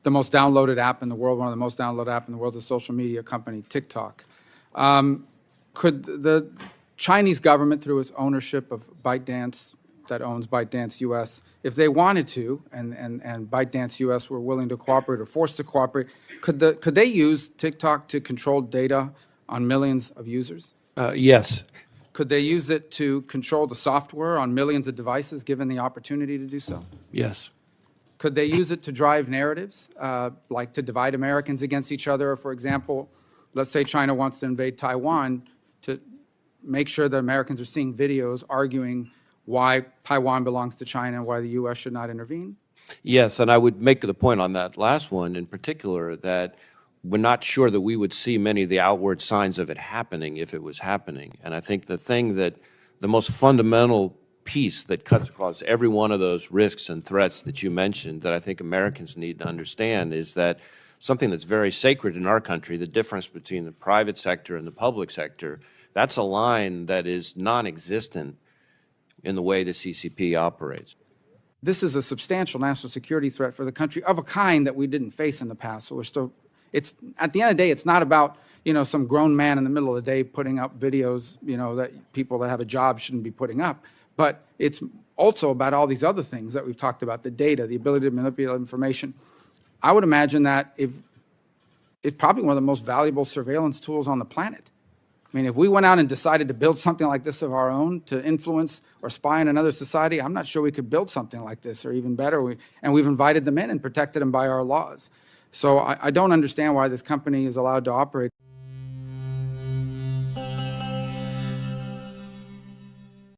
the most downloaded app in the world, one of the most downloaded app in the world, is a social media company, TikTok. Could the Chinese government, through its ownership of ByteDance, that owns ByteDance US, if they wanted to, and ByteDance US were willing to cooperate or forced to cooperate, could they use TikTok to control data on millions of users? Yes. Could they use it to control the software on millions of devices, given the opportunity to do so? Yes. Could they use it to drive narratives, like to divide Americans against each other? Or, for example, let's say China wants to invade Taiwan, to make sure that Americans are seeing videos arguing why Taiwan belongs to China and why the U.S. should not intervene? Yes, and I would make the point on that last one in particular that we're not sure that we would see many of the outward signs of it happening if it was happening. And I think the most fundamental piece that cuts across every one of those risks and threats that you mentioned that I think Americans need to understand is that something that's very sacred in our country, the difference between the private sector and the public sector, that's a line that is non-existent in the way the CCP operates. This is a substantial national security threat for the country of a kind that we didn't face in the past. So we're still, it's, at the end of the day, it's not about, some grown man in the middle of the day putting up videos, that people that have a job shouldn't be putting up. But it's also about all these other things that we've talked about, the data, the ability to manipulate information. I would imagine that it's probably one of the most valuable surveillance tools on the planet. I mean, if we went out and decided to build something like this of our own to influence or spy on another society, I'm not sure we could build something like this, or even better. And we've invited them in and protected them by our laws. So I don't understand why this company is allowed to operate.